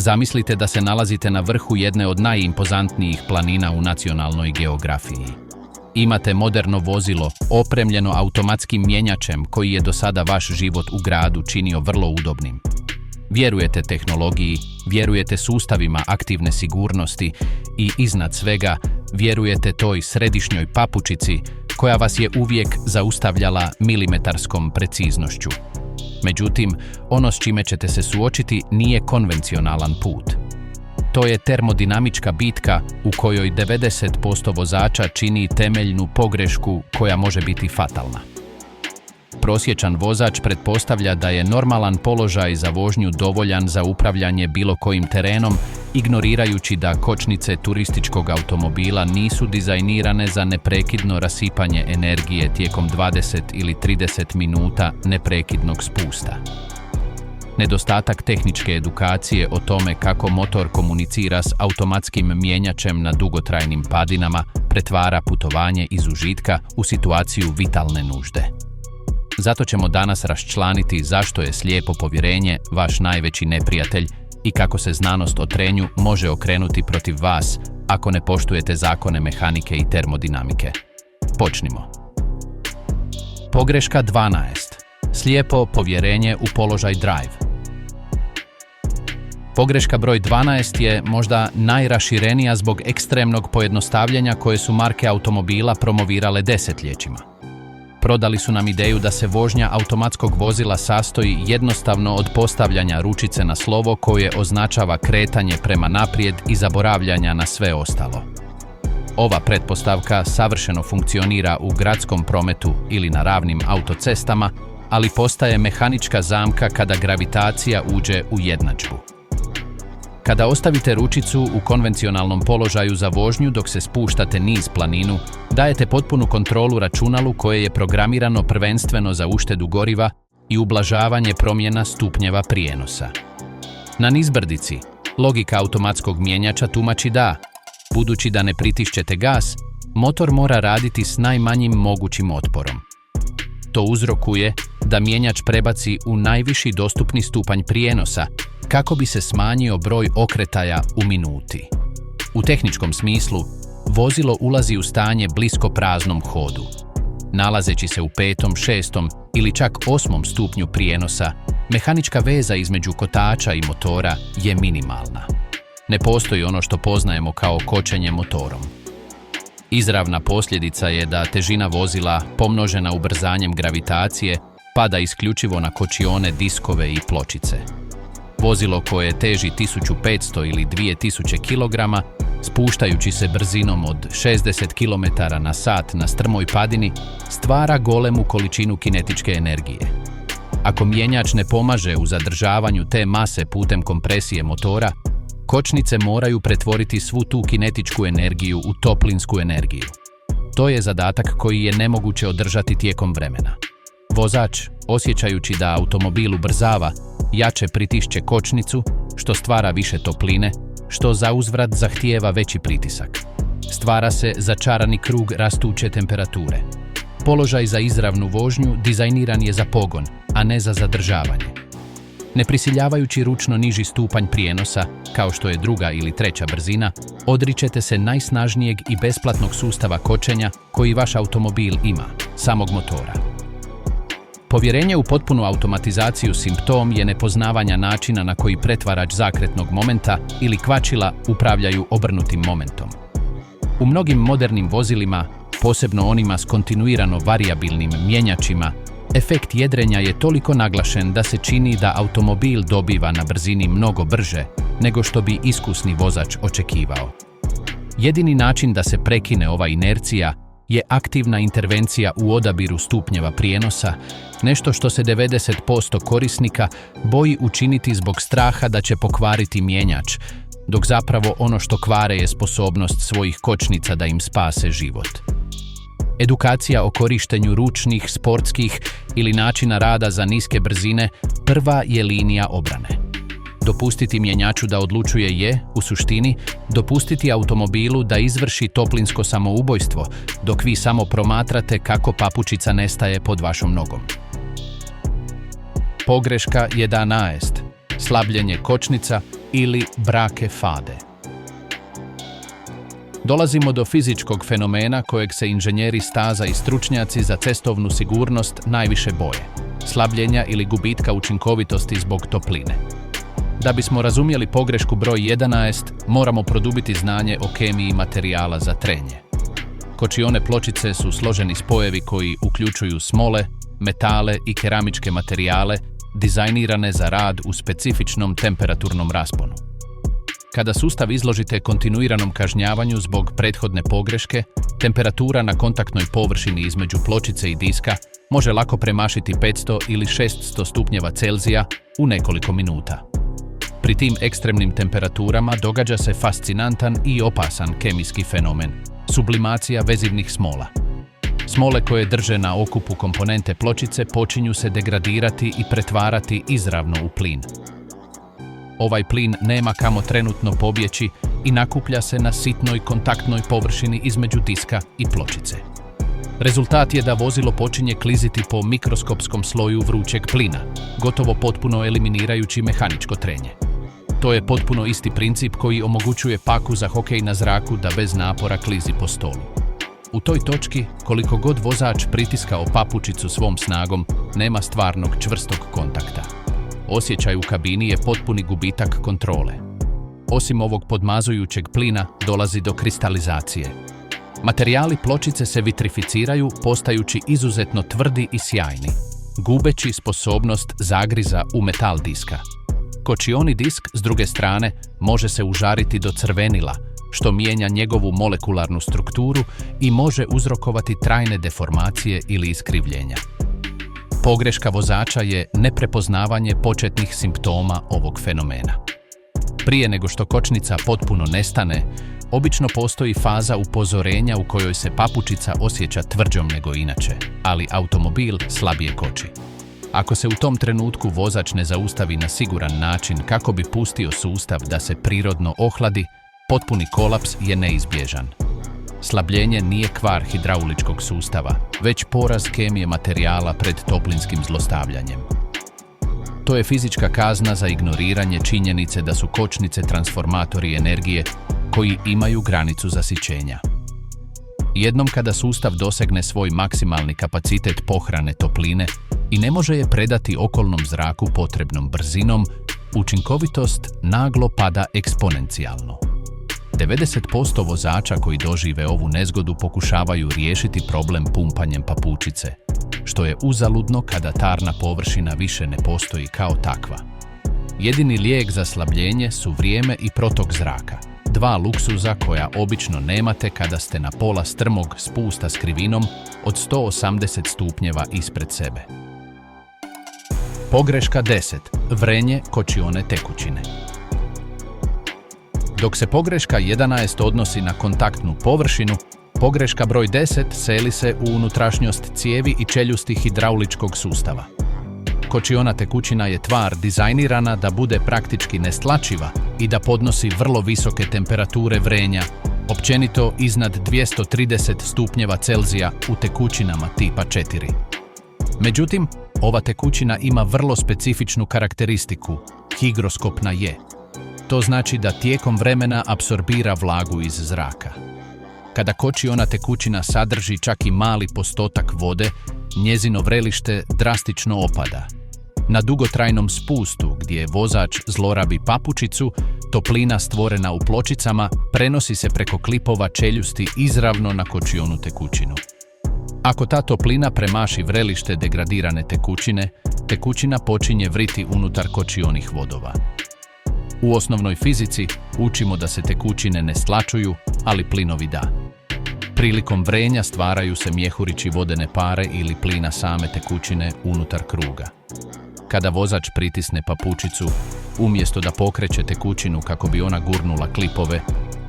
Zamislite da se nalazite na vrhu jedne od najimpozantnijih planina u nacionalnoj geografiji. Imate moderno vozilo, opremljeno automatskim mjenjačem koji je do sada vaš život u gradu činio vrlo udobnim. Vjerujete tehnologiji, vjerujete sustavima aktivne sigurnosti i iznad svega vjerujete toj središnjoj papučici koja vas je uvijek zaustavljala milimetarskom preciznošću. Međutim, ono s čime ćete se suočiti nije konvencionalan put. To je termodinamička bitka u kojoj 90% vozača čini temeljnu pogrešku koja može biti fatalna. Prosječan vozač pretpostavlja da je normalan položaj za vožnju dovoljan za upravljanje bilo kojim terenom, ignorirajući da kočnice turističkog automobila nisu dizajnirane za neprekidno rasipanje energije tijekom 20 ili 30 minuta neprekidnog spusta. Nedostatak tehničke edukacije o tome kako motor komunicira s automatskim mjenjačem na dugotrajnim padinama pretvara putovanje iz užitka u situaciju vitalne nužde. Zato ćemo danas raščlaniti zašto je slijepo povjerenje vaš najveći neprijatelj i kako se znanost o trenju može okrenuti protiv vas ako ne poštujete zakone mehanike i termodinamike. Počnimo. Pogreška 12. Slijepo povjerenje u položaj drive. Pogreška broj 12 je možda najraširenija zbog ekstremnog pojednostavljenja koje su marke automobila promovirale desetljećima. Prodali su nam ideju da se vožnja automatskog vozila sastoji jednostavno od postavljanja ručice na slovo koje označava kretanje prema naprijed i zaboravljanja na sve ostalo. Ova pretpostavka savršeno funkcionira u gradskom prometu ili na ravnim autocestama, ali postaje mehanička zamka kada gravitacija uđe u jednadžbu. Kada ostavite ručicu u konvencionalnom položaju za vožnju dok se spuštate niz planinu, dajete potpunu kontrolu računalu koje je programirano prvenstveno za uštedu goriva i ublažavanje promjena stupnjeva prijenosa. Na nizbrdici, logika automatskog mjenjača tumači da, budući da ne pritišćete gas, motor mora raditi s najmanjim mogućim otporom. To uzrokuje da mjenjač prebaci u najviši dostupni stupanj prijenosa, kako bi se smanjio broj okretaja u minuti. U tehničkom smislu, vozilo ulazi u stanje blisko praznom hodu. Nalazeći se u 5., 6. ili čak 8. stupnju prijenosa, mehanička veza između kotača i motora je minimalna. Ne postoji ono što poznajemo kao kočenje motorom. Izravna posljedica je da težina vozila, pomnožena ubrzanjem gravitacije, pada isključivo na kočione, diskove i pločice. Vozilo koje teži 1500 ili 2000 kg, spuštajući se brzinom od 60 km/h na strmoj padini, stvara golemu količinu kinetičke energije. Ako mjenjač ne pomaže u zadržavanju te mase putem kompresije motora, kočnice moraju pretvoriti svu tu kinetičku energiju u toplinsku energiju. To je zadatak koji je nemoguće održati tijekom vremena. Vozač, osjećajući da automobil ubrzava, jače pritišće kočnicu, što stvara više topline, što zauzvrat zahtijeva veći pritisak. Stvara se začarani krug rastuće temperature. Položaj za izravnu vožnju dizajniran je za pogon, a ne za zadržavanje. Ne prisiljavajući ručno niži stupanj prijenosa, kao što je 2. ili 3. brzina, odričete se najsnažnijeg i besplatnog sustava kočenja koji vaš automobil ima, samog motora. Povjerenje u potpunu automatizaciju simptom je nepoznavanja načina na koji pretvarač zakretnog momenta ili kvačila upravljaju obrnutim momentom. U mnogim modernim vozilima, posebno onima s kontinuirano varijabilnim mjenjačima, efekt jedrenja je toliko naglašen da se čini da automobil dobiva na brzini mnogo brže nego što bi iskusni vozač očekivao. Jedini način da se prekine ova inercija je aktivna intervencija u odabiru stupnjeva prijenosa, nešto što se 90% korisnika boji učiniti zbog straha da će pokvariti mjenjač, dok zapravo ono što kvare je sposobnost svojih kočnica da im spase život. Edukacija o korištenju ručnih, sportskih ili načina rada za niske brzine prva je linija obrane. Dopustiti mjenjaču da odlučuje je, u suštini, dopustiti automobilu da izvrši toplinsko samoubojstvo, dok vi samo promatrate kako papučica nestaje pod vašom nogom. Pogreška 11. Slabljenje kočnica ili brake fade. Dolazimo do fizičkog fenomena kojeg se inženjeri staza i stručnjaci za cestovnu sigurnost najviše boje, slabljenja ili gubitka učinkovitosti zbog topline. Da bismo razumjeli pogrešku broj 11, moramo produbiti znanje o kemiji materijala za trenje. Kočione pločice su složeni spojevi koji uključuju smole, metale i keramičke materijale dizajnirane za rad u specifičnom temperaturnom rasponu. Kada sustav izložite kontinuiranom kažnjavanju zbog prethodne pogreške, temperatura na kontaktnoj površini između pločice i diska može lako premašiti 500 ili 600 stupnjeva Celzija u nekoliko minuta. Pri tim ekstremnim temperaturama događa se fascinantan i opasan kemijski fenomen – sublimacija vezivnih smola. Smole koje drže na okupu komponente pločice počinju se degradirati i pretvarati izravno u plin. Ovaj plin nema kamo trenutno pobjeći i nakuplja se na sitnoj kontaktnoj površini između diska i pločice. Rezultat je da vozilo počinje kliziti po mikroskopskom sloju vrućeg plina, gotovo potpuno eliminirajući mehaničko trenje. To je potpuno isti princip koji omogućuje paku za hokej na zraku da bez napora klizi po stolu. U toj točki, koliko god vozač pritiskao papučicu svom snagom, nema stvarnog čvrstog kontakta. Osjećaj u kabini je potpuni gubitak kontrole. Osim ovog podmazujućeg plina, dolazi do kristalizacije. Materijali pločice se vitrificiraju, postajući izuzetno tvrdi i sjajni, gubeći sposobnost zagriza u metal diska. Kočioni disk, s druge strane, može se užariti do crvenila, što mijenja njegovu molekularnu strukturu i može uzrokovati trajne deformacije ili iskrivljenja. Pogreška vozača je neprepoznavanje početnih simptoma ovog fenomena. Prije nego što kočnica potpuno nestane, obično postoji faza upozorenja u kojoj se papučica osjeća tvrđom nego inače, ali automobil slabije koči. Ako se u tom trenutku vozač ne zaustavi na siguran način kako bi pustio sustav da se prirodno ohladi, potpuni kolaps je neizbježan. Slabljenje nije kvar hidrauličkog sustava, već poraz kemije materijala pred toplinskim zlostavljanjem. To je fizička kazna za ignoriranje činjenice da su kočnice transformatori energije koji imaju granicu zasićenja. Jednom kada sustav dosegne svoj maksimalni kapacitet pohrane topline i ne može je predati okolnom zraku potrebnom brzinom, učinkovitost naglo pada eksponencijalno. 90% vozača koji dožive ovu nezgodu pokušavaju riješiti problem pumpanjem papučice, što je uzaludno kada tarna površina više ne postoji kao takva. Jedini lijek za slabljenje su vrijeme i protok zraka, dva luksuza koja obično nemate kada ste na pola strmog spusta s krivinom od 180 stupnjeva ispred sebe. Pogreška 10. Vrenje kočione tekućine. Dok se pogreška 11 odnosi na kontaktnu površinu, pogreška broj 10 seli se u unutrašnjost cijevi i čeljusti hidrauličkog sustava. Kočiona tekućina je tvar dizajnirana da bude praktički nestlačiva i da podnosi vrlo visoke temperature vrenja, općenito iznad 230 stupnjeva Celzija u tekućinama tipa 4. Međutim, ova tekućina ima vrlo specifičnu karakteristiku, higroskopna je. To znači da tijekom vremena apsorbira vlagu iz zraka. Kada kočiona tekućina sadrži čak i mali postotak vode, njezino vrelište drastično opada. Na dugotrajnom spustu, gdje vozač zlorabi papučicu, toplina stvorena u pločicama prenosi se preko klipova čeljusti izravno na kočionu tekućinu. Ako ta toplina premaši vrelište degradirane tekućine, tekućina počinje vriti unutar kočionih vodova. U osnovnoj fizici učimo da se tekućine ne stlačuju, ali plinovi da. Prilikom vrenja stvaraju se mjehurići vodene pare ili plina same tekućine unutar kruga. Kada vozač pritisne papučicu, umjesto da pokreće tekućinu kako bi ona gurnula klipove,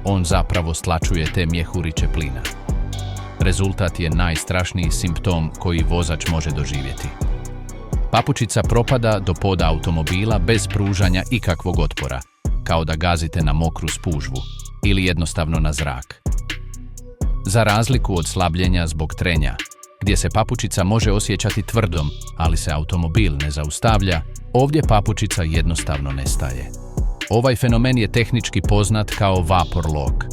on zapravo stlačuje te mjehuriće plina. Rezultat je najstrašniji simptom koji vozač može doživjeti. Papučica propada do poda automobila bez pružanja ikakvog otpora, kao da gazite na mokru spužvu ili jednostavno na zrak. Za razliku od slabljenja zbog trenja, gdje se papučica može osjećati tvrdom, ali se automobil ne zaustavlja, ovdje papučica jednostavno nestaje. Ovaj fenomen je tehnički poznat kao vapor lock.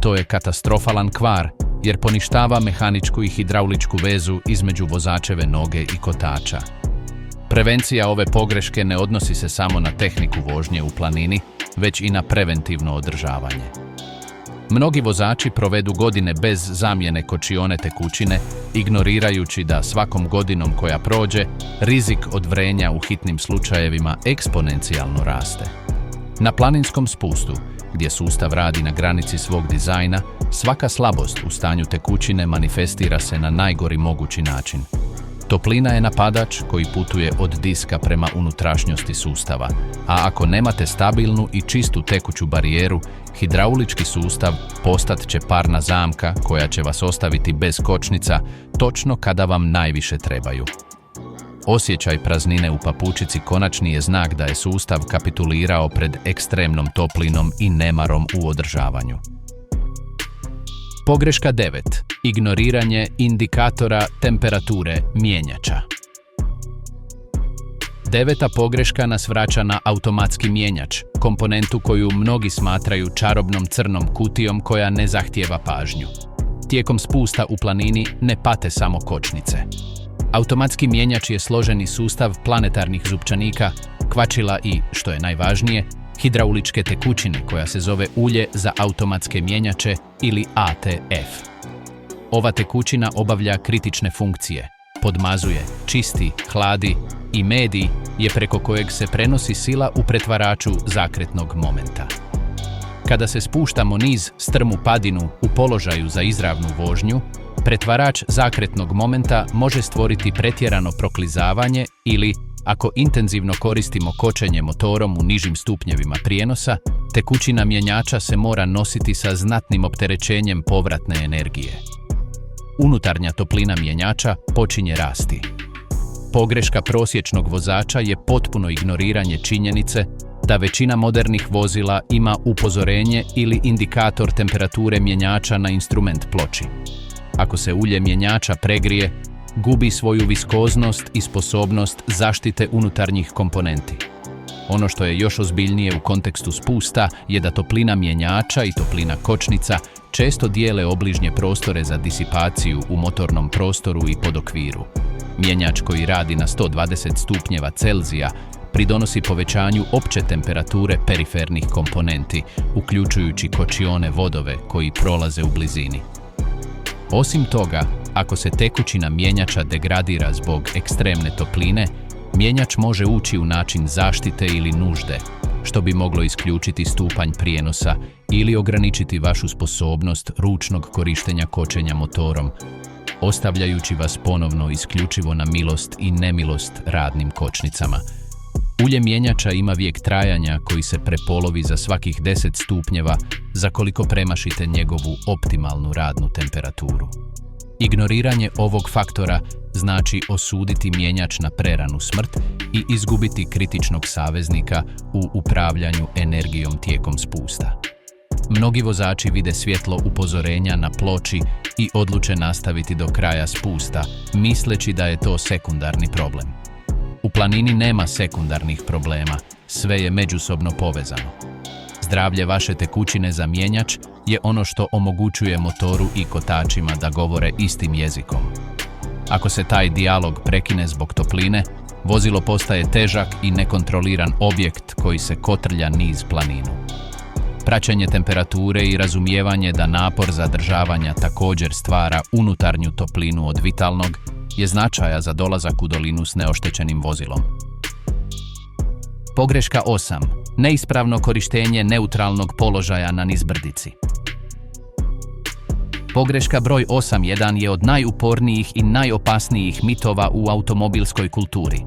To je katastrofalan kvar jer poništava mehaničku i hidrauličku vezu između vozačeve noge i kotača. Prevencija ove pogreške ne odnosi se samo na tehniku vožnje u planini, već i na preventivno održavanje. Mnogi vozači provedu godine bez zamjene kočione tekućine, ignorirajući da svakom godinom koja prođe, rizik od vrenja u hitnim slučajevima eksponencijalno raste. Na planinskom spustu, gdje sustav radi na granici svog dizajna, svaka slabost u stanju tekućine manifestira se na najgori mogući način. Toplina je napadač koji putuje od diska prema unutrašnjosti sustava, a ako nemate stabilnu i čistu tekuću barijeru, hidraulički sustav postat će parna zamka koja će vas ostaviti bez kočnica točno kada vam najviše trebaju. Osjećaj praznine u papučici konačni je znak da je sustav kapitulirao pred ekstremnom toplinom i nemarom u održavanju. Pogreška 9. Ignoriranje indikatora temperature mjenjača. 9. pogreška nas vraća na automatski mjenjač, komponentu koju mnogi smatraju čarobnom crnom kutijom koja ne zahtijeva pažnju. Tijekom spusta u planini ne pate samo kočnice. Automatski mjenjač je složeni sustav planetarnih zupčanika, kvačila i, što je najvažnije, hidrauličke tekućine koja se zove ulje za automatske mjenjače ili ATF. Ova tekućina obavlja kritične funkcije, podmazuje, čisti, hladi i medij je preko kojeg se prenosi sila u pretvaraču zakretnog momenta. Kada se spuštamo niz strmu padinu u položaju za izravnu vožnju, pretvarač zakretnog momenta može stvoriti pretjerano proklizavanje ili, ako intenzivno koristimo kočenje motorom u nižim stupnjevima prijenosa, tekućina mjenjača se mora nositi sa znatnim opterećenjem povratne energije. Unutarnja toplina mjenjača počinje rasti. Pogreška prosječnog vozača je potpuno ignoriranje činjenice da većina modernih vozila ima upozorenje ili indikator temperature mjenjača na instrument ploči. Ako se ulje mjenjača pregrije, gubi svoju viskoznost i sposobnost zaštite unutarnjih komponenti. Ono što je još ozbiljnije u kontekstu spusta je da toplina mjenjača i toplina kočnica često dijele obližnje prostore za disipaciju u motornom prostoru i podokviru. Mjenjač koji radi na 120 stupnjeva Celzija pridonosi povećanju opće temperature perifernih komponenti, uključujući kočione vodove koji prolaze u blizini. Osim toga, ako se tekućina mjenjača degradira zbog ekstremne topline, mjenjač može ući u način zaštite ili nužde, što bi moglo isključiti stupanj prijenosa ili ograničiti vašu sposobnost ručnog korištenja kočenja motorom, ostavljajući vas ponovno isključivo na milost i nemilost radnim kočnicama. Ulje mjenjača ima vijek trajanja koji se prepolovi za svakih 10 stupnjeva za koliko premašite njegovu optimalnu radnu temperaturu. Ignoriranje ovog faktora znači osuditi mjenjač na preranu smrt i izgubiti kritičnog saveznika u upravljanju energijom tijekom spusta. Mnogi vozači vide svjetlo upozorenja na ploči i odluče nastaviti do kraja spusta, misleći da je to sekundarni problem. U planini nema sekundarnih problema, sve je međusobno povezano. Zdravlje vaše tekućine za mjenjač je ono što omogućuje motoru i kotačima da govore istim jezikom. Ako se taj dijalog prekine zbog topline, vozilo postaje težak i nekontroliran objekt koji se kotrlja niz planinu. Praćenje temperature i razumijevanje da napor zadržavanja također stvara unutarnju toplinu od vitalnog je značaja za dolazak u dolinu s neoštećenim vozilom. Pogreška 8. Neispravno korištenje neutralnog položaja na nizbrdici. Pogreška broj 8.1 je od najupornijih i najopasnijih mitova u automobilskoj kulturi.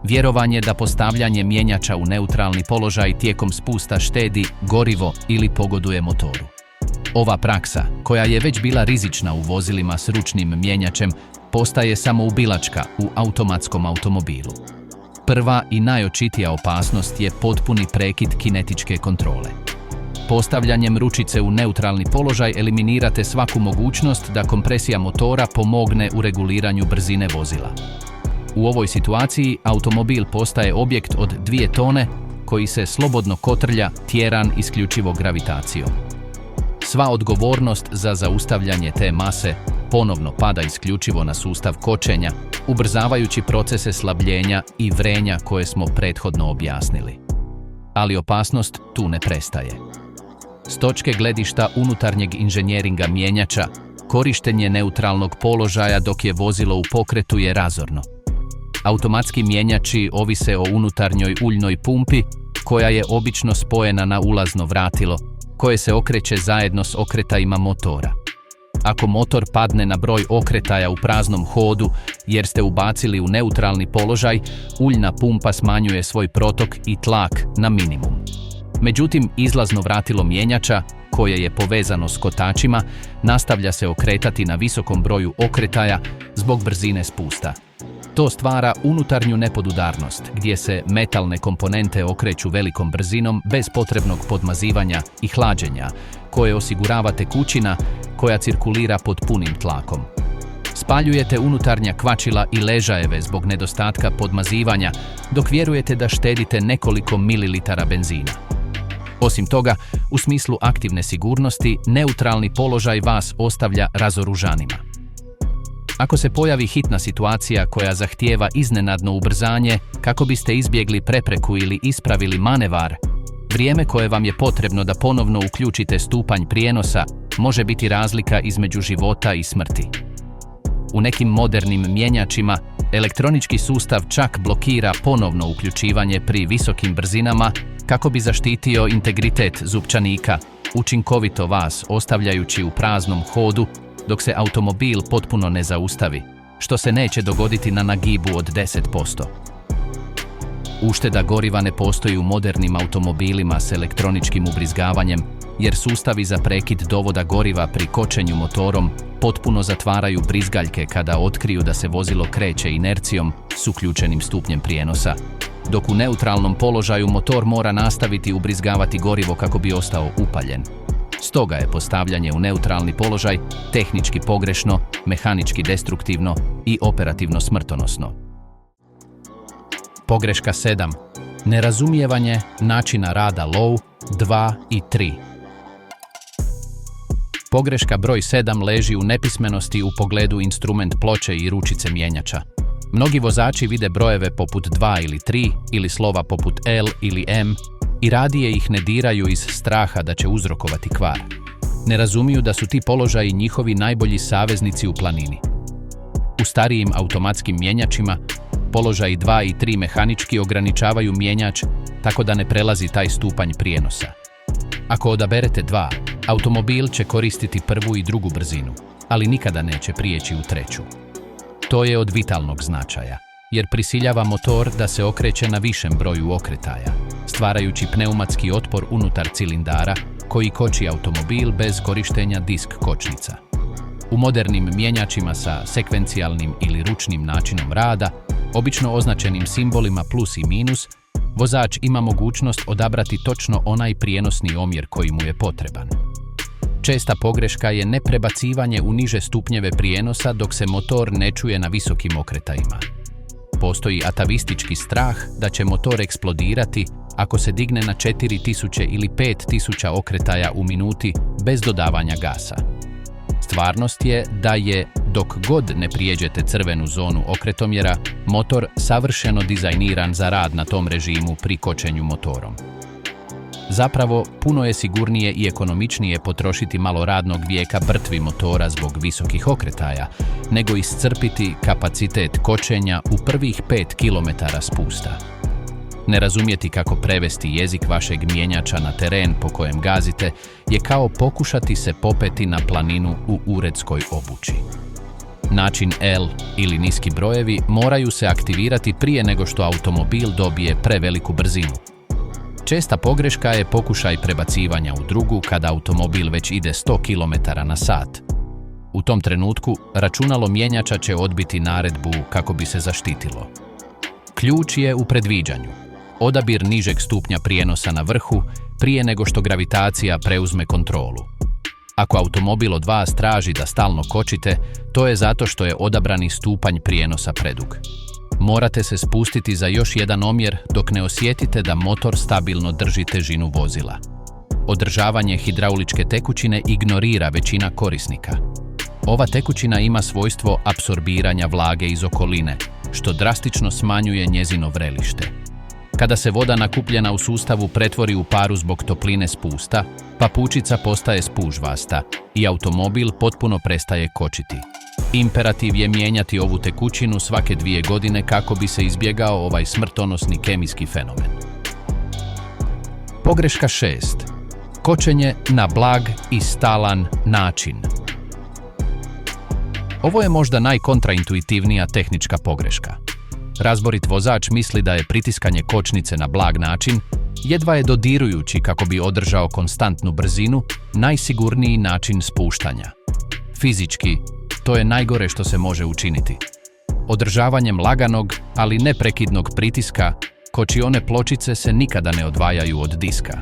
Vjerovanje da postavljanje mjenjača u neutralni položaj tijekom spusta štedi gorivo ili pogoduje motoru. Ova praksa, koja je već bila rizična u vozilima s ručnim mjenjačem, postaje samoubilačka u automatskom automobilu. Prva i najočitija opasnost je potpuni prekid kinetičke kontrole. Postavljanjem ručice u neutralni položaj eliminirate svaku mogućnost da kompresija motora pomogne u reguliranju brzine vozila. U ovoj situaciji automobil postaje objekt od 2 tone koji se slobodno kotrlja, tjeran isključivo gravitacijom. Sva odgovornost za zaustavljanje te mase ponovno pada isključivo na sustav kočenja, ubrzavajući procese slabljenja i vrenja koje smo prethodno objasnili. Ali opasnost tu ne prestaje. S točke gledišta unutarnjeg inženjeringa mjenjača, korištenje neutralnog položaja dok je vozilo u pokretu je razorno. Automatski mjenjači ovise o unutarnjoj uljnoj pumpi, koja je obično spojena na ulazno vratilo, koje se okreće zajedno s okretajima motora. Ako motor padne na broj okretaja u praznom hodu jer ste ubacili u neutralni položaj, uljna pumpa smanjuje svoj protok i tlak na minimum. Međutim, izlazno vratilo mjenjača, koje je povezano s kotačima, nastavlja se okretati na visokom broju okretaja zbog brzine spusta. To stvara unutarnju nepodudarnost, gdje se metalne komponente okreću velikom brzinom bez potrebnog podmazivanja i hlađenja, koje osigurava tekućina koja cirkulira pod punim tlakom. Spaljujete unutarnja kvačila i ležajeve zbog nedostatka podmazivanja, dok vjerujete da štedite nekoliko mililitara benzina. Osim toga, u smislu aktivne sigurnosti, neutralni položaj vas ostavlja razoružanima. Ako se pojavi hitna situacija koja zahtijeva iznenadno ubrzanje kako biste izbjegli prepreku ili ispravili manevar, vrijeme koje vam je potrebno da ponovno uključite stupanj prijenosa može biti razlika između života i smrti. U nekim modernim mjenjačima elektronički sustav čak blokira ponovno uključivanje pri visokim brzinama kako bi zaštitio integritet zupčanika, učinkovito vas ostavljajući u praznom hodu dok se automobil potpuno ne zaustavi, što se neće dogoditi na nagibu od 10%. Ušteda goriva ne postoji u modernim automobilima s elektroničkim ubrizgavanjem, jer sustavi za prekid dovoda goriva pri kočenju motorom potpuno zatvaraju brizgaljke kada otkriju da se vozilo kreće inercijom s uključenim stupnjem prijenosa, dok u neutralnom položaju motor mora nastaviti ubrizgavati gorivo kako bi ostao upaljen. Stoga je postavljanje u neutralni položaj tehnički pogrešno, mehanički destruktivno i operativno smrtonosno. Pogreška 7. Nerazumijevanje načina rada low, 2 i 3. Pogreška broj 7 leži u nepismenosti u pogledu instrument ploče i ručice mjenjača. Mnogi vozači vide brojeve poput 2 ili 3 ili slova poput L ili M i radije ih ne diraju iz straha da će uzrokovati kvar. Ne razumiju da su ti položaji njihovi najbolji saveznici u planini. U starijim automatskim mjenjačima, položaji 2 i 3 mehanički ograničavaju mjenjač tako da ne prelazi taj stupanj prijenosa. Ako odaberete 2, automobil će koristiti prvu i drugu brzinu, ali nikada neće prijeći u treću. To je od vitalnog značaja, jer prisiljava motor da se okreće na višem broju okretaja, stvarajući pneumatski otpor unutar cilindara koji koči automobil bez korištenja disk kočnica. U modernim mjenjačima sa sekvencijalnim ili ručnim načinom rada, obično označenim simbolima plus i minus, vozač ima mogućnost odabrati točno onaj prijenosni omjer koji mu je potreban. Česta pogreška je neprebacivanje u niže stupnjeve prijenosa dok se motor ne čuje na visokim okretajima. Postoji atavistički strah da će motor eksplodirati ako se digne na 4000 ili 5000 okretaja u minuti bez dodavanja gasa. Stvarnost je da je, dok god ne prijeđete crvenu zonu okretomjera, motor savršeno dizajniran za rad na tom režimu pri kočenju motorom. Zapravo, puno je sigurnije i ekonomičnije potrošiti malo radnog vijeka brtvi motora zbog visokih okretaja, nego iscrpiti kapacitet kočenja u prvih 5 km spusta. Ne razumjeti kako prevesti jezik vašeg mjenjača na teren po kojem gazite je kao pokušati se popeti na planinu u uredskoj obući. Način L ili niski brojevi moraju se aktivirati prije nego što automobil dobije preveliku brzinu. Česta pogreška je pokušaj prebacivanja u drugu kada automobil već ide 100 km na sat. U tom trenutku računalo mjenjača će odbiti naredbu kako bi se zaštitilo. Ključ je u predviđanju. Odabir nižeg stupnja prijenosa na vrhu prije nego što gravitacija preuzme kontrolu. Ako automobil od vas traži da stalno kočite, to je zato što je odabrani stupanj prijenosa predug. Morate se spustiti za još jedan omjer dok ne osjetite da motor stabilno drži težinu vozila. Održavanje hidrauličke tekućine ignorira većina korisnika. Ova tekućina ima svojstvo apsorbiranja vlage iz okoline, što drastično smanjuje njezino vrelište. Kada se voda nakupljena u sustavu pretvori u paru zbog topline spusta, papučica postaje spužvasta i automobil potpuno prestaje kočiti. Imperativ je mijenjati ovu tekućinu svake 2 godine kako bi se izbjegao ovaj smrtonosni kemijski fenomen. Pogreška 6. Kočenje na blag i stalan način. Ovo je možda najkontraintuitivnija tehnička pogreška. Razborit vozač misli da je pritiskanje kočnice na blag način, jedva je dodirujući kako bi održao konstantnu brzinu, najsigurniji način spuštanja. Fizički, to je najgore što se može učiniti. Održavanjem laganog, ali neprekidnog pritiska, kočione pločice se nikada ne odvajaju od diska.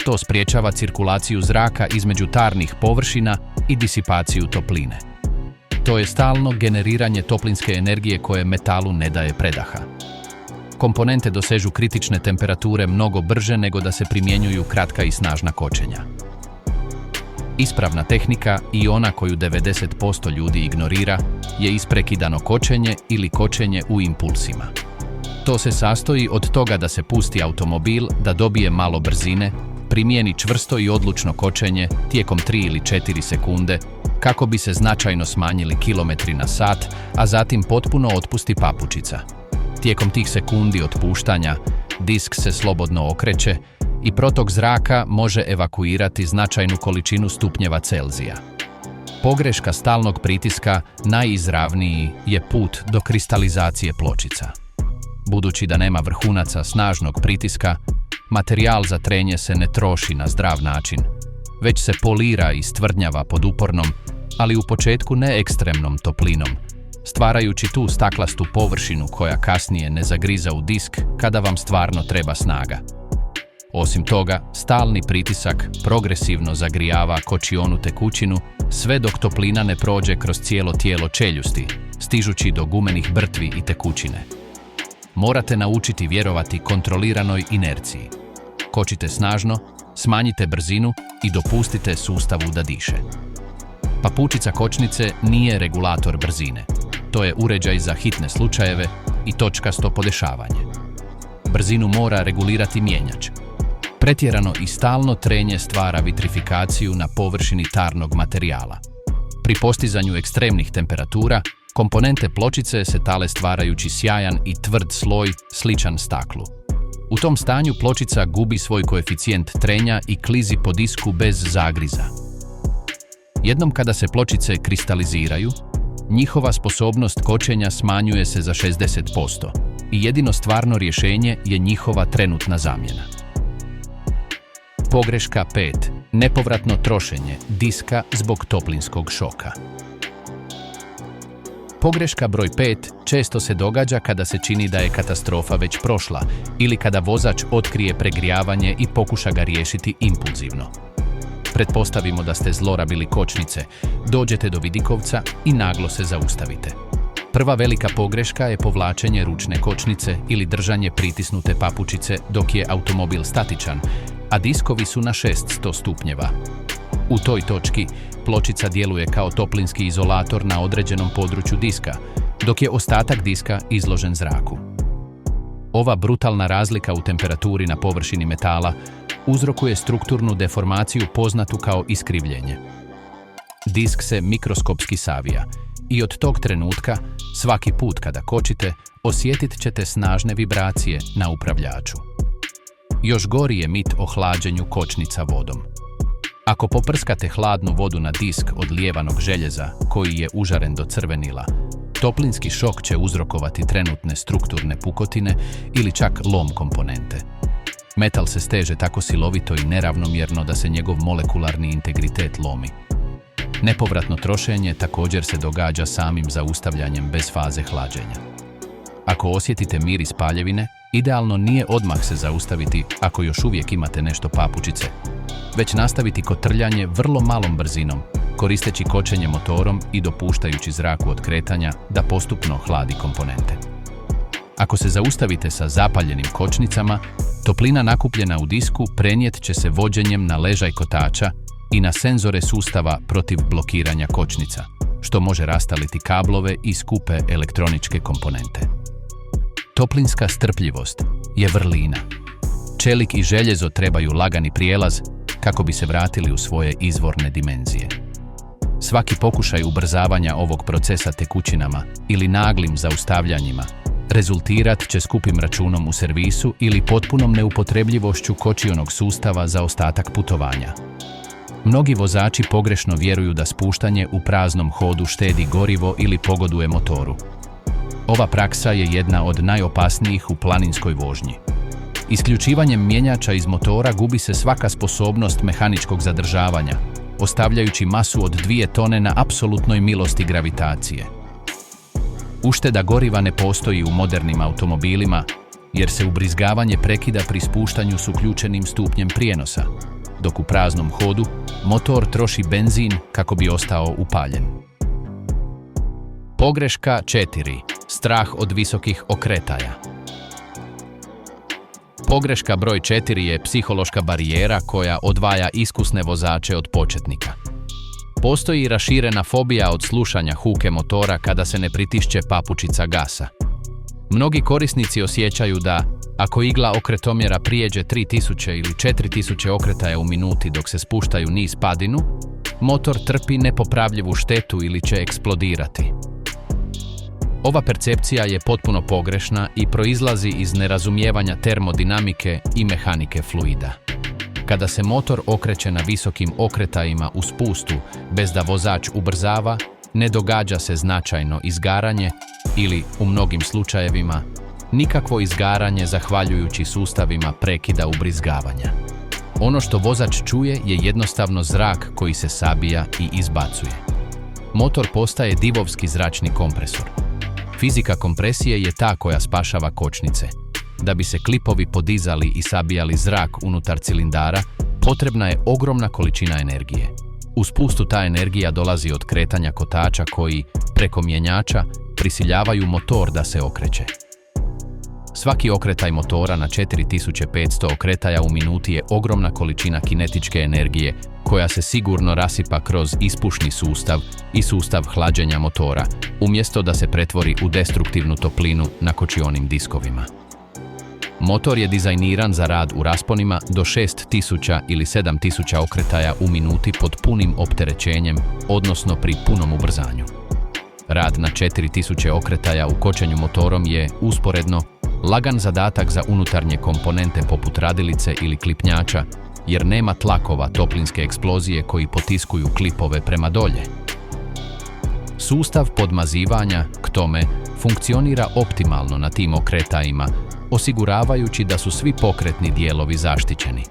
To spriječava cirkulaciju zraka između tarnih površina i disipaciju topline. To je stalno generiranje toplinske energije koje metalu ne daje predaha. Komponente dosežu kritične temperature mnogo brže nego da se primjenjuju kratka i snažna kočenja. Ispravna tehnika, i ona koju 90% ljudi ignorira, je isprekidano kočenje ili kočenje u impulsima. To se sastoji od toga da se pusti automobil da dobije malo brzine, primijeni čvrsto i odlučno kočenje tijekom 3 ili 4 sekunde kako bi se značajno smanjili kilometri na sat, a zatim potpuno otpusti papučica. Tijekom tih sekundi otpuštanja, disk se slobodno okreće i protok zraka može evakuirati značajnu količinu stupnjeva Celzija. Pogreška stalnog pritiska najizravniji je put do kristalizacije pločica. Budući da nema vrhunaca snažnog pritiska, materijal za trenje se ne troši na zdrav način, već se polira i stvrdnjava pod upornom, ali u početku ne ekstremnom toplinom, stvarajući tu staklastu površinu koja kasnije ne zagriza u disk kada vam stvarno treba snaga. Osim toga, stalni pritisak progresivno zagrijava kočionu tekućinu sve dok toplina ne prođe kroz cijelo tijelo čeljusti, stižući do gumenih brtvi i tekućine. Morate naučiti vjerovati kontroliranoj inerciji. Kočite snažno, smanjite brzinu i dopustite sustavu da diše. Papučica kočnice nije regulator brzine. To je uređaj za hitne slučajeve i točkasto podešavanje. Brzinu mora regulirati mjenjač. Pretjerano i stalno trenje stvara vitrifikaciju na površini tarnog materijala. Pri postizanju ekstremnih temperatura, komponente pločice se tale stvarajući sjajan i tvrd sloj sličan staklu. U tom stanju pločica gubi svoj koeficijent trenja i klizi po disku bez zagriza. Jednom kada se pločice kristaliziraju, njihova sposobnost kočenja smanjuje se za 60% i jedino stvarno rješenje je njihova trenutna zamjena. Pogreška 5. Nepovratno trošenje diska zbog toplinskog šoka. Pogreška broj 5 često se događa kada se čini da je katastrofa već prošla ili kada vozač otkrije pregrijavanje i pokuša ga riješiti impulzivno. Pretpostavimo da ste zlorabili kočnice, dođete do vidikovca i naglo se zaustavite. Prva velika pogreška je povlačenje ručne kočnice ili držanje pritisnute papučice dok je automobil statičan, a diskovi su na 600 stupnjeva. U toj točki pločica djeluje kao toplinski izolator na određenom području diska, dok je ostatak diska izložen zraku. Ova brutalna razlika u temperaturi na površini metala uzrokuje strukturnu deformaciju poznatu kao iskrivljenje. Disk se mikroskopski savija i od tog trenutka, svaki put kada kočite, osjetit ćete snažne vibracije na upravljaču. Još gori je mit o hlađenju kočnica vodom. Ako poprskate hladnu vodu na disk od lijevanog željeza koji je užaren do crvenila, toplinski šok će uzrokovati trenutne strukturne pukotine ili čak lom komponente. Metal se steže tako silovito i neravnomjerno da se njegov molekularni integritet lomi. Nepovratno trošenje također se događa samim zaustavljanjem bez faze hlađenja. Ako osjetite miris paljevine, idealno nije odmah se zaustaviti ako još uvijek imate nešto papučice, već nastaviti kotrljanje vrlo malom brzinom, koristeći kočenje motorom i dopuštajući zraku od kretanja da postupno hladi komponente. Ako se zaustavite sa zapaljenim kočnicama, toplina nakupljena u disku prenijet će se vođenjem na ležaj kotača i na senzore sustava protiv blokiranja kočnica, što može rastaliti kablove i skupe elektroničke komponente. Toplinska strpljivost je vrlina. Čelik i željezo trebaju lagani prijelaz kako bi se vratili u svoje izvorne dimenzije. Svaki pokušaj ubrzavanja ovog procesa tekućinama ili naglim zaustavljanjima rezultirat će skupim računom u servisu ili potpunom neupotrebljivošću kočionog sustava za ostatak putovanja. Mnogi vozači pogrešno vjeruju da spuštanje u praznom hodu štedi gorivo ili pogoduje motoru. Ova praksa je jedna od najopasnijih u planinskoj vožnji. Isključivanjem mjenjača iz motora gubi se svaka sposobnost mehaničkog zadržavanja, ostavljajući masu od 2 tone na apsolutnoj milosti gravitacije. Ušteda goriva ne postoji u modernim automobilima, jer se ubrizgavanje prekida pri spuštanju s uključenim stupnjem prijenosa, dok u praznom hodu motor troši benzin kako bi ostao upaljen. Pogreška 4. Strah od visokih okretaja. Pogreška broj 4 je psihološka barijera koja odvaja iskusne vozače od početnika. Postoji raširena fobija od slušanja huke motora kada se ne pritišće papučica gasa. Mnogi korisnici osjećaju da, ako igla okretomjera prijeđe 3000 ili 4000 okretaja u minuti dok se spuštaju niz padinu, motor trpi nepopravljivu štetu ili će eksplodirati. Ova percepcija je potpuno pogrešna i proizlazi iz nerazumijevanja termodinamike i mehanike fluida. Kada se motor okreće na visokim okretajima u spustu bez da vozač ubrzava, ne događa se značajno izgaranje ili, u mnogim slučajevima, nikakvo izgaranje zahvaljujući sustavima prekida ubrizgavanja. Ono što vozač čuje je jednostavno zrak koji se sabija i izbacuje. Motor postaje divovski zračni kompresor. Fizika kompresije je ta koja spašava kočnice. Da bi se klipovi podizali i sabijali zrak unutar cilindara, potrebna je ogromna količina energije. U spustu ta energija dolazi od kretanja kotača koji, preko mjenjača, prisiljavaju motor da se okreće. Svaki okretaj motora na 4500 okretaja u minuti je ogromna količina kinetičke energije koja se sigurno rasipa kroz ispušni sustav i sustav hlađenja motora, umjesto da se pretvori u destruktivnu toplinu na kočionim diskovima. Motor je dizajniran za rad u rasponima do 6000 ili 7000 okretaja u minuti pod punim opterećenjem, odnosno pri punom ubrzanju. Rad na 4000 okretaja u kočenju motorom je, usporedno, lagan zadatak za unutarnje komponente poput radilice ili klipnjača, jer nema tlakova toplinske eksplozije koji potiskuju klipove prema dolje. Sustav podmazivanja, k tome, funkcionira optimalno na tim okretajima, osiguravajući da su svi pokretni dijelovi zaštićeni.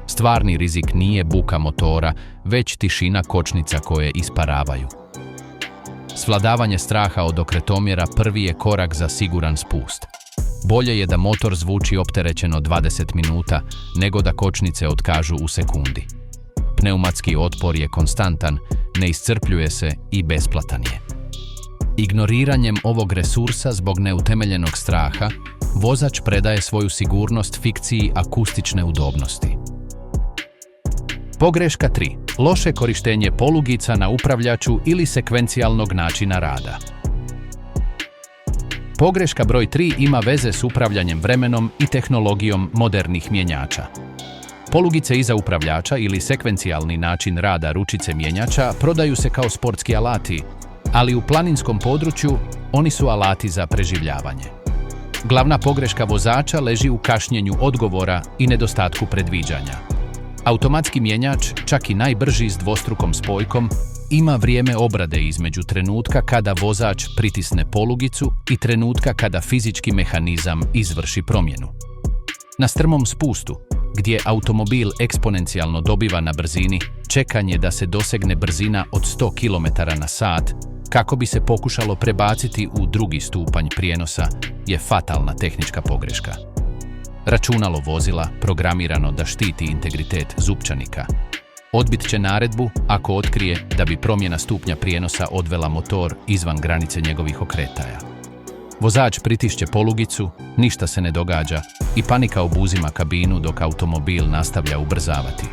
Stvarni rizik nije buka motora, već tišina kočnica koje isparavaju. Svladavanje straha od okretomjera prvi je korak za siguran spust. Bolje je da motor zvuči opterećeno 20 minuta, nego da kočnice otkažu u sekundi. Pneumatski otpor je konstantan, ne iscrpljuje se i besplatan je. Ignoriranjem ovog resursa zbog neutemeljenog straha, vozač predaje svoju sigurnost fikciji akustične udobnosti. Pogreška 3. Loše korištenje polugica na upravljaču ili sekvencijalnog načina rada. Pogreška broj 3 ima veze s upravljanjem vremenom i tehnologijom modernih mjenjača. Polugice iza upravljača ili sekvencijalni način rada ručice mjenjača prodaju se kao sportski alati, ali u planinskom području oni su alati za preživljavanje. Glavna pogreška vozača leži u kašnjenju odgovora i nedostatku predviđanja. Automatski mjenjač, čak i najbrži s dvostrukom spojkom, ima vrijeme obrade između trenutka kada vozač pritisne polugicu i trenutka kada fizički mehanizam izvrši promjenu. Na strmom spustu, gdje automobil eksponencijalno dobiva na brzini, čekanje da se dosegne brzina od 100 km/h, kako bi se pokušalo prebaciti u drugi stupanj prijenosa, je fatalna tehnička pogreška. Računalo vozila, programirano da štiti integritet zupčanika, odbit će naredbu ako otkrije da bi promjena stupnja prijenosa odvela motor izvan granice njegovih okretaja. Vozač pritišće polugicu, ništa se ne događa i panika obuzima kabinu dok automobil nastavlja ubrzavati.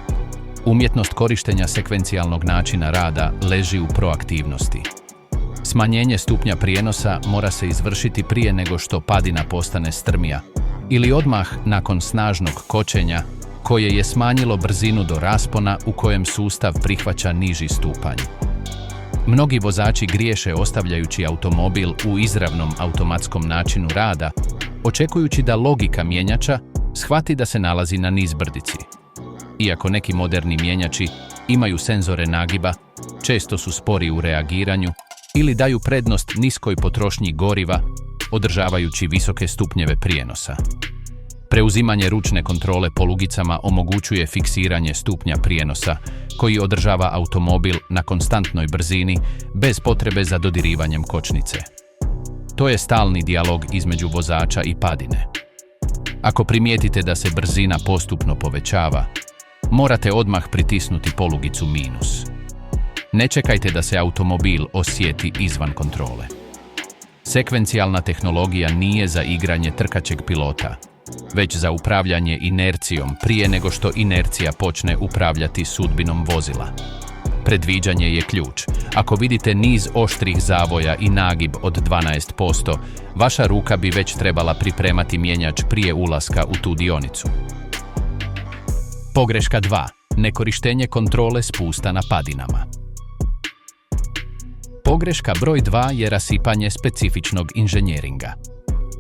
Umjetnost korištenja sekvencijalnog načina rada leži u proaktivnosti. Smanjenje stupnja prijenosa mora se izvršiti prije nego što padina postane strmija ili odmah nakon snažnog kočenja koje je smanjilo brzinu do raspona u kojem sustav prihvaća niži stupanj. Mnogi vozači griješe ostavljajući automobil u izravnom automatskom načinu rada, očekujući da logika mjenjača shvati da se nalazi na nizbrdici. Iako neki moderni mjenjači imaju senzore nagiba, često su spori u reagiranju ili daju prednost niskoj potrošnji goriva, održavajući visoke stupnjeve prijenosa. Preuzimanje ručne kontrole polugicama omogućuje fiksiranje stupnja prijenosa, koji održava automobil na konstantnoj brzini bez potrebe za dodirivanjem kočnice. To je stalni dijalog između vozača i padine. Ako primijetite da se brzina postupno povećava, morate odmah pritisnuti polugicu minus. Ne čekajte da se automobil osjeti izvan kontrole. Sekvencijalna tehnologija nije za igranje trkaćeg pilota, već za upravljanje inercijom prije nego što inercija počne upravljati sudbinom vozila. Predviđanje je ključ. Ako vidite niz oštrih zavoja i nagib od 12%, vaša ruka bi već trebala pripremati mjenjač prije ulaska u tu dionicu. Pogreška 2. Nekorištenje kontrole spusta na padinama. Pogreška broj 2 je rasipanje specifičnog inženjeringa.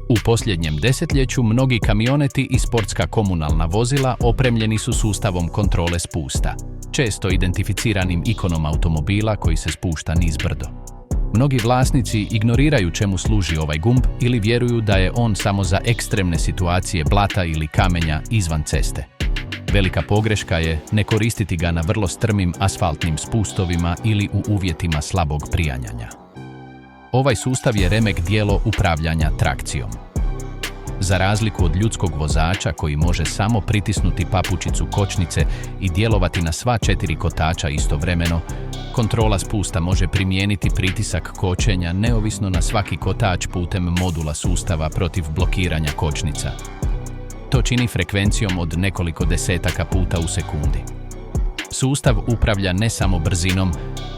U posljednjem desetljeću mnogi kamioneti i sportska komunalna vozila opremljeni su sustavom kontrole spusta, često identificiranim ikonom automobila koji se spušta niz brdo. Mnogi vlasnici ignoriraju čemu služi ovaj gumb ili vjeruju da je on samo za ekstremne situacije blata ili kamenja izvan ceste. Velika pogreška je ne koristiti ga na vrlo strmim asfaltnim spustovima ili u uvjetima slabog prijanjanja. Ovaj sustav je remek dijelo upravljanja trakcijom. Za razliku od ljudskog vozača koji može samo pritisnuti papučicu kočnice i djelovati na sva 4 kotača istovremeno, kontrola spusta može primijeniti pritisak kočenja neovisno na svaki kotač putem modula sustava protiv blokiranja kočnica. To čini frekvencijom od nekoliko desetaka puta u sekundi. Sustav upravlja ne samo brzinom,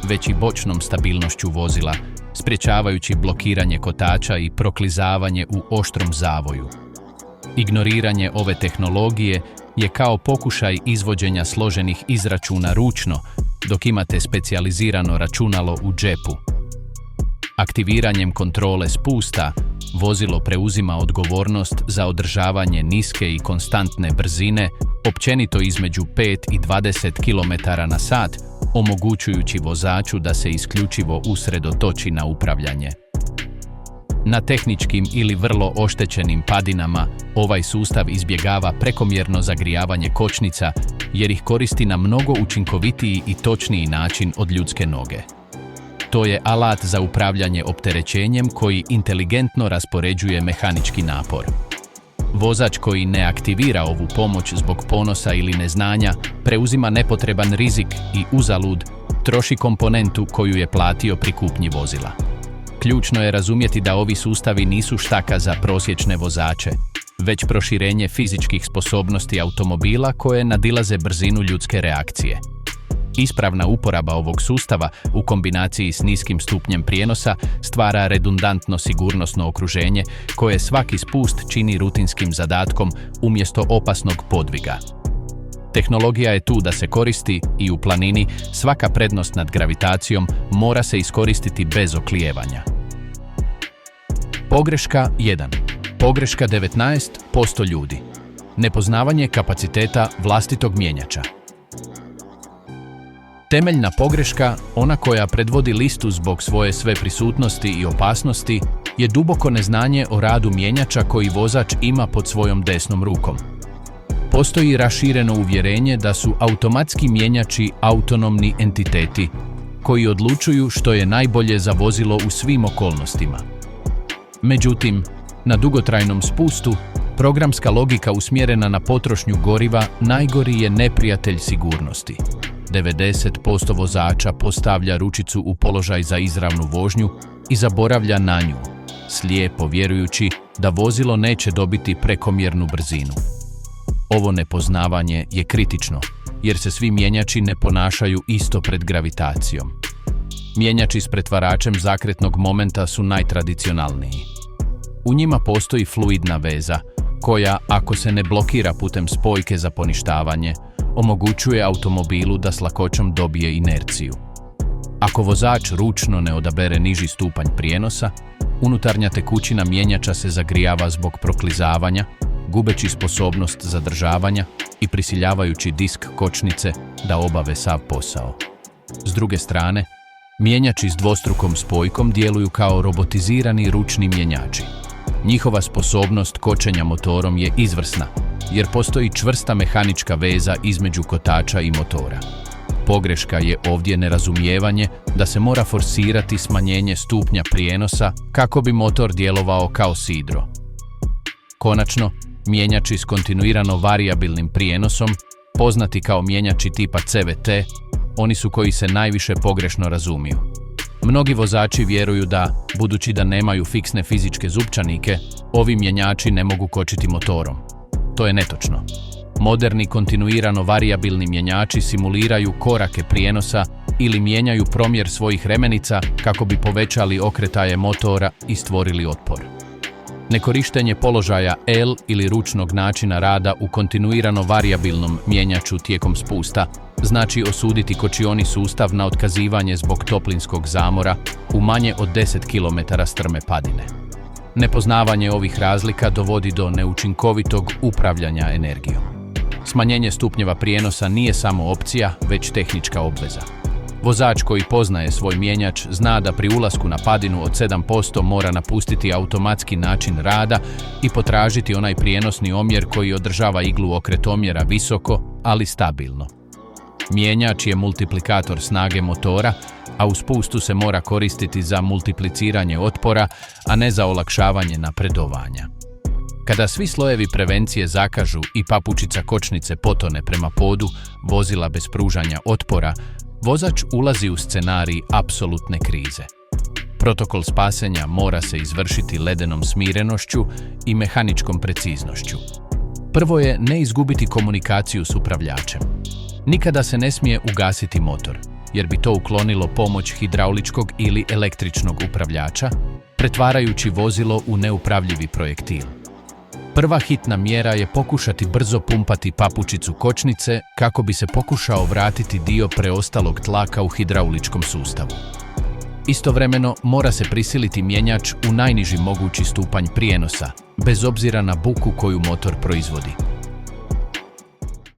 već i bočnom stabilnošću vozila, sprječavajući blokiranje kotača i proklizavanje u oštrom zavoju. Ignoriranje ove tehnologije je kao pokušaj izvođenja složenih izračuna ručno, dok imate specijalizirano računalo u džepu. Aktiviranjem kontrole spusta, vozilo preuzima odgovornost za održavanje niske i konstantne brzine, općenito između 5 i 20 km/h, omogućujući vozaču da se isključivo usredotoči na upravljanje. Na tehničkim ili vrlo oštećenim padinama ovaj sustav izbjegava prekomjerno zagrijavanje kočnica jer ih koristi na mnogo učinkovitiji i točniji način od ljudske noge. To je alat za upravljanje opterećenjem koji inteligentno raspoređuje mehanički napor. Vozač koji ne aktivira ovu pomoć zbog ponosa ili neznanja preuzima nepotreban rizik i uzalud troši komponentu koju je platio pri kupnji vozila. Ključno je razumjeti da ovi sustavi nisu štaka za prosječne vozače, već proširenje fizičkih sposobnosti automobila koje nadilaze brzinu ljudske reakcije. Ispravna uporaba ovog sustava u kombinaciji s niskim stupnjem prijenosa stvara redundantno sigurnosno okruženje koje svaki spust čini rutinskim zadatkom umjesto opasnog podviga. Tehnologija je tu da se koristi i u planini svaka prednost nad gravitacijom mora se iskoristiti bez oklijevanja. Pogreška 1. Pogreška 19% ljudi. Nepoznavanje kapaciteta vlastitog mjenjača. Temeljna pogreška, ona koja predvodi listu zbog svoje sveprisutnosti i opasnosti, je duboko neznanje o radu mjenjača koji vozač ima pod svojom desnom rukom. Postoji rašireno uvjerenje da su automatski mjenjači autonomni entiteti koji odlučuju što je najbolje za vozilo u svim okolnostima. Međutim, na dugotrajnom spustu, programska logika usmjerena na potrošnju goriva najgori je neprijatelj sigurnosti. 90% vozača postavlja ručicu u položaj za izravnu vožnju i zaboravlja na nju, slijepo vjerujući da vozilo neće dobiti prekomjernu brzinu. Ovo nepoznavanje je kritično, jer se svi mjenjači ne ponašaju isto pred gravitacijom. Mjenjači s pretvaračem zakretnog momenta su najtradicionalniji. U njima postoji fluidna veza, koja, ako se ne blokira putem spojke za poništavanje, omogućuje automobilu da s lakoćom dobije inerciju. Ako vozač ručno ne odabere niži stupanj prijenosa, unutarnja tekućina mjenjača se zagrijava zbog proklizavanja, gubeći sposobnost zadržavanja i prisiljavajući disk kočnice da obave sav posao. S druge strane, mjenjači s dvostrukom spojkom djeluju kao robotizirani ručni mjenjači. Njihova sposobnost kočenja motorom je izvrsna, jer postoji čvrsta mehanička veza između kotača i motora. Pogreška je ovdje nerazumijevanje da se mora forsirati smanjenje stupnja prijenosa kako bi motor djelovao kao sidro. Konačno, mjenjači s kontinuirano varijabilnim prijenosom, poznati kao mjenjači tipa CVT, oni su koji se najviše pogrešno razumiju. Mnogi vozači vjeruju da, budući da nemaju fiksne fizičke zupčanike, ovi mjenjači ne mogu kočiti motorom. To je netočno. Moderni kontinuirano varijabilni mjenjači simuliraju korake prijenosa ili mijenjaju promjer svojih remenica kako bi povećali okretaje motora i stvorili otpor. Nekorištenje položaja L ili ručnog načina rada u kontinuirano varijabilnom mjenjaču tijekom spusta znači osuditi kočioni sustav na otkazivanje zbog toplinskog zamora u manje od 10 km strme padine. Nepoznavanje ovih razlika dovodi do neučinkovitog upravljanja energijom. Smanjenje stupnjeva prijenosa nije samo opcija, već tehnička obveza. Vozač koji poznaje svoj mjenjač zna da pri ulasku na padinu od 7% mora napustiti automatski način rada i potražiti onaj prijenosni omjer koji održava iglu okretomjera visoko, ali stabilno. Mjenjač je multiplikator snage motora, a u spustu se mora koristiti za multipliciranje otpora, a ne za olakšavanje napredovanja. Kada svi slojevi prevencije zakažu i papučica kočnice potone prema podu, vozila bez pružanja otpora, vozač ulazi u scenarij apsolutne krize. Protokol spasenja mora se izvršiti ledenom smirenošću i mehaničkom preciznošću. Prvo je ne izgubiti komunikaciju s upravljačem. Nikada se ne smije ugasiti motor, jer bi to uklonilo pomoć hidrauličkog ili električnog upravljača, pretvarajući vozilo u neupravljivi projektil. Prva hitna mjera je pokušati brzo pumpati papučicu kočnice kako bi se pokušao vratiti dio preostalog tlaka u hidrauličkom sustavu. Istovremeno mora se prisiliti mjenjač u najniži mogući stupanj prijenosa, bez obzira na buku koju motor proizvodi.